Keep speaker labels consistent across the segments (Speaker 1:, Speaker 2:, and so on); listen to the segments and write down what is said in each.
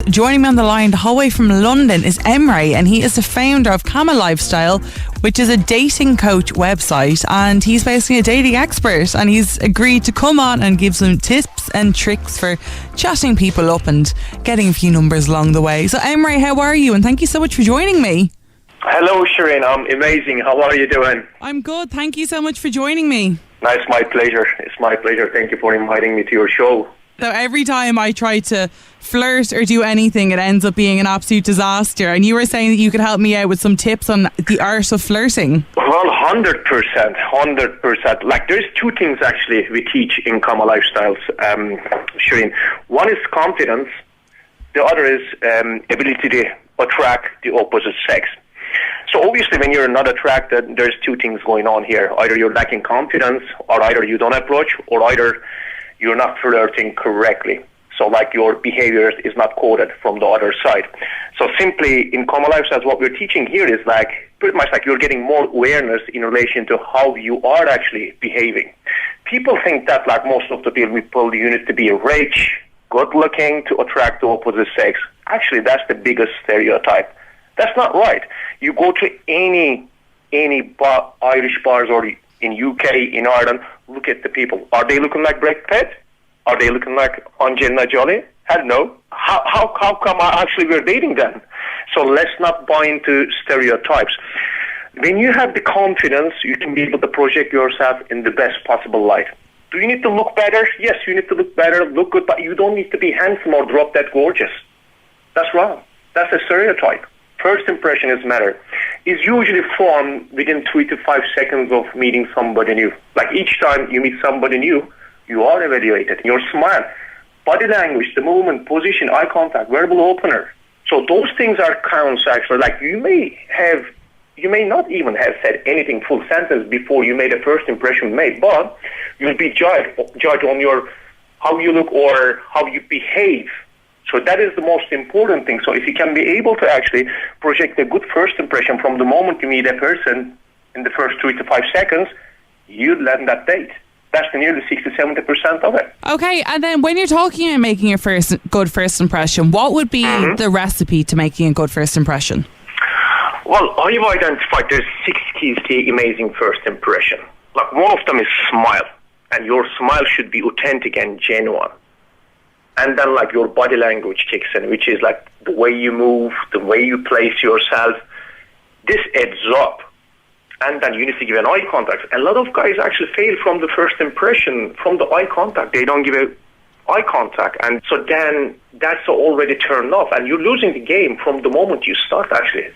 Speaker 1: joining me on the line the whole way from London is Emre, and he is the founder of Kamalifestyles, which is a dating coach website, and he's basically a dating expert, and he's agreed to come on and give some tips and tricks for chatting people up and getting a few numbers along the way. So Emre, how are you? And thank you so much for joining me.
Speaker 2: Hello Shireen, I'm amazing. How are you doing?
Speaker 1: I'm good. Thank you so much for joining me.
Speaker 2: No, it's my pleasure. It's my pleasure. Thank you for inviting me to your show.
Speaker 1: So every time I try to flirt or do anything, it ends up being an absolute disaster. And you were saying that you could help me out with some tips on the art of flirting.
Speaker 2: Well, 100%. Like, there's two things actually we teach in Kamalifestyles, Shireen. One is confidence. The other is ability to attract the opposite sex. So obviously when you're not attracted, there's two things going on here. Either you're lacking confidence, or either you don't approach, or either you're not flirting correctly. So like your behavior is not coded from the other side. So simply in Common Lifestyles, what we're teaching here is like pretty much like you're getting more awareness in relation to how you are actually behaving. People think that like most of the people, you need to be rich, good looking to attract the opposite sex. Actually, that's the biggest stereotype. That's not right. You go to any Irish bars or in UK, in Ireland, look at the people. Are they looking like Brad Pitt? Are they looking like Angelina Jolie? Hell no. How come actually we're dating then? So let's not buy into stereotypes. When you have the confidence, you can be able to project yourself in the best possible light. Do you need to look better? Yes, you need to look better, look good, but you don't need to be handsome or drop dead gorgeous. That's wrong. That's a stereotype. First impression is matter. Is usually formed within 3 to 5 seconds of meeting somebody new. Like each time you meet somebody new, you are evaluated. Your smile, body language, the movement, position, eye contact, verbal opener. So those things are counts actually. Like you may not even have said anything full sentence before you made a first impression made, but you'll be judged on your how you look or how you behave. So that is the most important thing. So if you can be able to actually project a good first impression from the moment you meet a person in the first 3 to 5 seconds, you land that date. That's nearly 60-70% of it.
Speaker 1: Okay, and then when you're talking about making a good first impression, what would be the recipe to making a good first impression?
Speaker 2: Well, I've identified there's 6 keys to amazing first impression. Like one of them is smile. And your smile should be authentic and genuine. And then like your body language kicks in, which is like the way you move, the way you place yourself. This adds up. And then you need to give an eye contact. A lot of guys actually fail from the first impression, from the eye contact. They don't give eye contact. And so then that's already turned off. And you're losing the game from the moment you start, actually.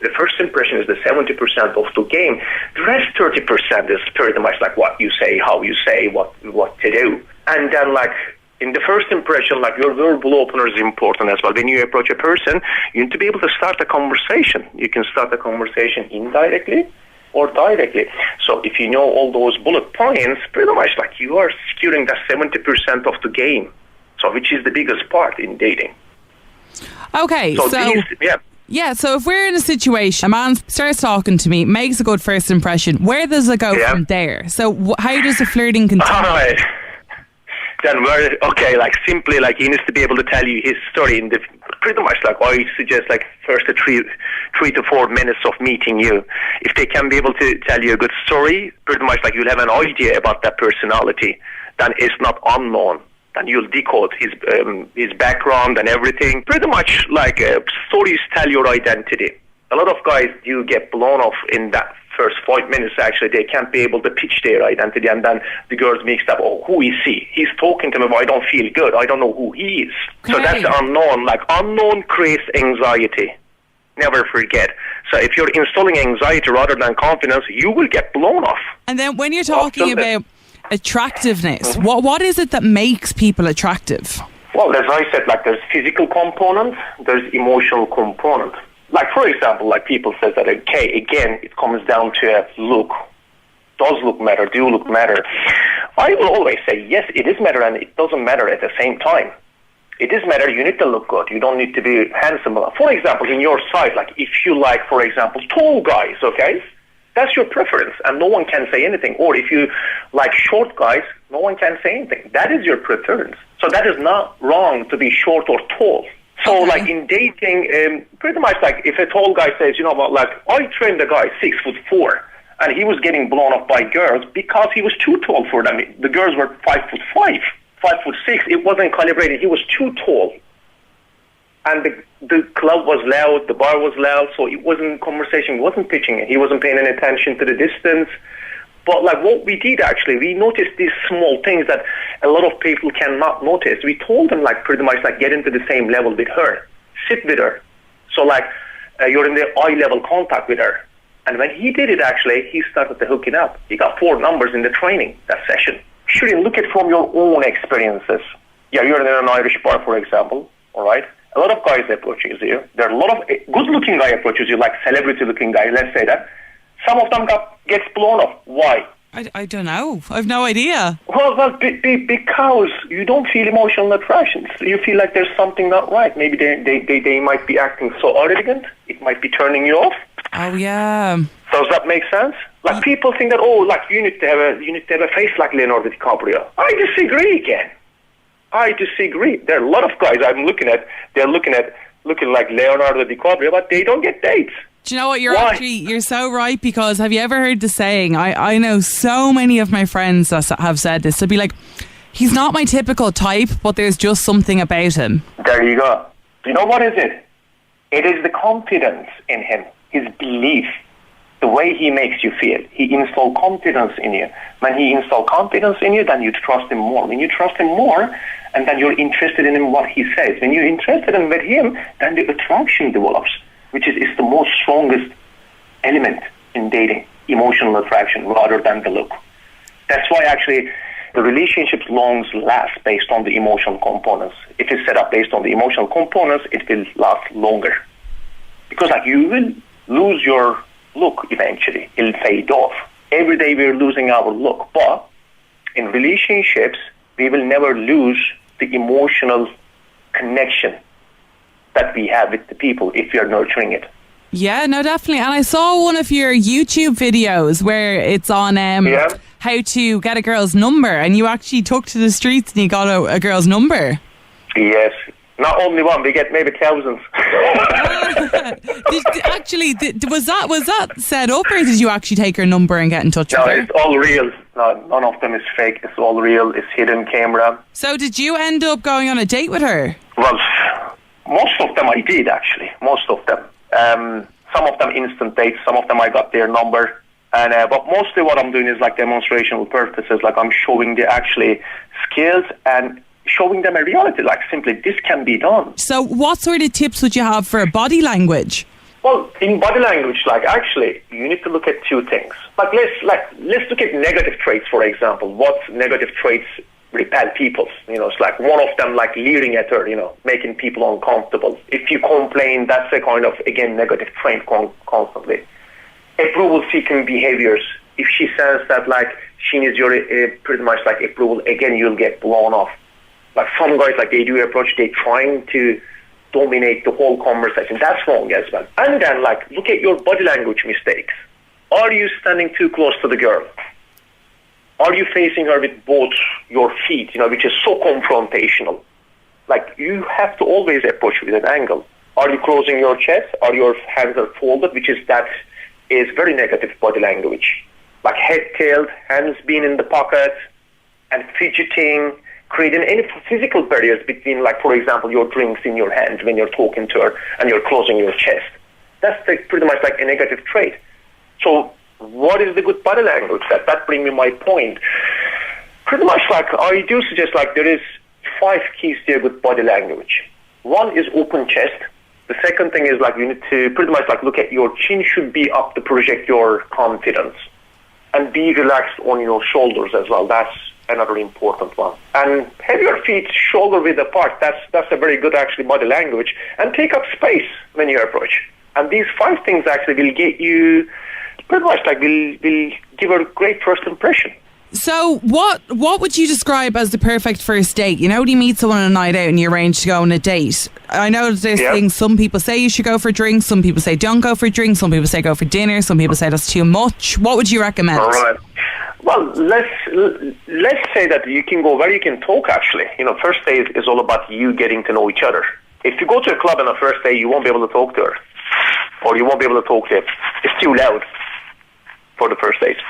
Speaker 2: The first impression is the 70% of the game. The rest 30% is pretty much like what you say, how you say, what to do. And then like in the first impression, like your verbal opener is important as well. When you approach a person, you need to be able to start a conversation. You can start a conversation indirectly or directly. So if you know all those bullet points, pretty much like you are securing that 70% of the game. So which is the biggest part in dating.
Speaker 1: Okay, so so if we're in a situation, a man starts talking to me, makes a good first impression, where does it go from there? So how does the flirting continue?
Speaker 2: All right. Then like simply like he needs to be able to tell you his story in the pretty much like I suggest like first 3 to 4 minutes of meeting you. If they can be able to tell you a good story, pretty much like you'll have an idea about that personality. Then it's not unknown. Then you'll decode his background and everything. Pretty much like stories tell your identity. A lot of guys do get blown off in that first 5 minutes. Actually, they can't be able to pitch their identity, and then the girls mixed up. Oh, who is he? He's talking to me, but I don't feel good. I don't know who he is. Okay. So that's unknown. Like unknown creates anxiety. Never forget. So if you're installing anxiety rather than confidence, you will get blown off.
Speaker 1: And then when you're talking about attractiveness, what is it that makes people attractive?
Speaker 2: Well, as I said, like there's physical component, there's emotional component. Like, for example, like people say that, okay, again, it comes down to look. Does look matter? Do look matter? I will always say, yes, it is matter, and it doesn't matter at the same time. It is matter, you need to look good. You don't need to be handsome. For example, in your side, like if you like, for example, tall guys, okay? That's your preference, and no one can say anything. Or if you like short guys, no one can say anything. That is your preference. So that is not wrong to be short or tall. So,
Speaker 1: Okay.
Speaker 2: like in dating, pretty much like if a tall guy says, you know what, like I trained a guy 6'4", and he was getting blown up by girls because he was too tall for them. The girls were 5'5", 5'6". It wasn't calibrated. He was too tall, and the club was loud, the bar was loud, so it wasn't conversation. He wasn't pitching it. He wasn't paying any attention to the distance. But like what we did actually, we noticed these small things that a lot of people cannot notice. We told them like pretty much like get into the same level with her, sit with her. So like you're in the eye level contact with her. And when he did it actually, he started to hooking up. He got 4 numbers in the training, that session. Shouldn't look at from your own experiences. Yeah, you're in an Irish bar, for example, all right? A lot of guys approaches you. There are a lot of good-looking guy approaches you, like celebrity-looking guy, let's say that. Some of them gets blown up. Why?
Speaker 1: I don't know. I've no idea.
Speaker 2: Well, because you don't feel emotional attractions. You feel like there's something not right. Maybe they might be acting so arrogant. It might be turning you off.
Speaker 1: Oh yeah.
Speaker 2: Does that make sense? Like people think that like you need to have a face like Leonardo DiCaprio. I disagree again. I disagree. There are a lot of guys I'm looking at. They're looking like Leonardo DiCaprio, but they don't get dates.
Speaker 1: Do you know what?
Speaker 2: Why?
Speaker 1: You're so right, because have you ever heard the saying? I know so many of my friends that have said this. They'll be like, he's not my typical type, but there's just something about him.
Speaker 2: There you go. Do you know what is it? It is the confidence in him, his belief, the way he makes you feel. He installs confidence in you. When he installs confidence in you, then you trust him more. When you trust him more, and then you're interested in him, what he says. When you're interested in with him, then the attraction develops, which is the most strongest element in dating, emotional attraction, rather than the look. That's why actually the relationships last based on the emotional components. If it's set up based on the emotional components, it will last longer. Because like you will lose your look eventually. It'll fade off. Every day we're losing our look. But in relationships, we will never lose the emotional connection that we have with the people if we are nurturing it.
Speaker 1: Yeah, no, definitely. And I saw one of your YouTube videos where it's on how to get a girl's number, and you actually took to the streets and you got a girl's number.
Speaker 2: Yes. Not only one, we get maybe thousands.
Speaker 1: Was that set up, or did you actually take her number and get in touch with her?
Speaker 2: No, it's all real. No, none of them is fake. It's all real. It's hidden camera.
Speaker 1: So did you end up going on a date with her?
Speaker 2: Well, most of them I did, actually. Most of them. Some of them instant dates. Some of them I got their number. And but mostly what I'm doing is like demonstrational purposes. Like I'm showing the actually skills and showing them a reality. Like simply, this can be done.
Speaker 1: So what sort of tips would you have for body language?
Speaker 2: Well, in body language, like actually, you need to look at 2 things. Like let's look at negative traits, for example. What negative traits repel people? You know, it's like one of them, like leering at her, you know, making people uncomfortable. If you complain, that's a kind of, again, negative trait constantly. Approval-seeking behaviors. If she says that, like, she needs your pretty much like approval, again, you'll get blown off. Like some guys, like they do approach, they're trying to dominate the whole conversation. That's wrong as well. And then, like, look at your body language mistakes. Are you standing too close to the girl? Are you facing her with both your feet, you know, which is so confrontational? Like, you have to always approach with an angle. Are you closing your chest? Are your hands are folded? Which is very negative body language. Like head tilted, hands being in the pocket, and fidgeting, creating any physical barriers between, like, for example, your drinks in your hand when you're talking to her and you're closing your chest. That's pretty much like a negative trait. So what is the good body language? That brings me my point. Pretty much like I do suggest, like, there is 5 keys to a good body language. One is open chest. The second thing is, like, you need to pretty much like look at your chin should be up to project your confidence, and be relaxed on your shoulders as well. That's another important one. And have your feet shoulder width apart. That's a very good actually body language. And take up space when you approach. And these 5 things actually will get you pretty much like will give a great first impression.
Speaker 1: So what would you describe as the perfect first date? You know, when you meet someone on a night out and you arrange to go on a date, I know there's things, some people say you should go for drinks, some people say don't go for drinks, some people say go for dinner, some people say that's too much. What would you recommend?
Speaker 2: All right. Well, let's say that you can go where you can talk, actually. You know, first date is all about you getting to know each other. If you go to a club on the first day, you won't be able to talk to her. Or you won't be able to talk to him. It's too loud for the first date.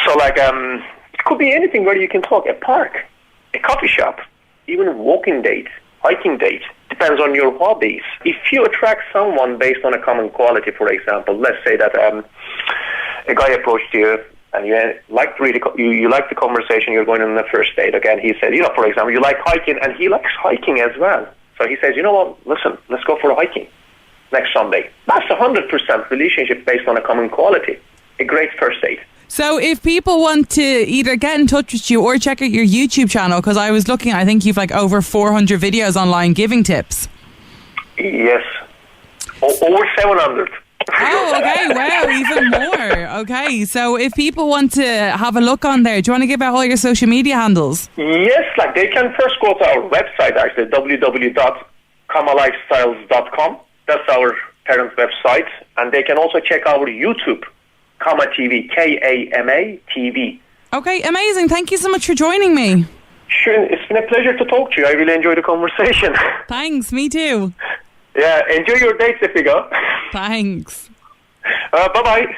Speaker 2: So, like, it could be anything where you can talk. A park, a coffee shop, even a walking date, hiking date. Depends on your hobbies. If you attract someone based on a common quality, for example, let's say that a guy approached you and you liked you like the conversation, you're going on the first date. Again, he said, for example, you like hiking, and he likes hiking as well. So he says, you know what, listen, let's go for a hiking next Sunday. That's 100% relationship based on a common quality. A great first date.
Speaker 1: So if people want to either get in touch with you or check out your YouTube channel, because I was looking, I think you've like over 400 videos online giving tips.
Speaker 2: Yes. Over 700.
Speaker 1: Oh, okay. Wow, even more. Okay, so if people want to have a look on there, do you want to give out all your social media handles?
Speaker 2: Yes, like they can first go to our website, actually, www.kamalifestyles.com. That's our parent website. And they can also check our YouTube, Kama TV, Kama TV.
Speaker 1: Okay, amazing. Thank you so much for joining me.
Speaker 2: Sure, it's been a pleasure to talk to you. I really enjoyed the conversation.
Speaker 1: Thanks, me too.
Speaker 2: Yeah, enjoy your dates if you go.
Speaker 1: Thanks.
Speaker 2: Bye-bye.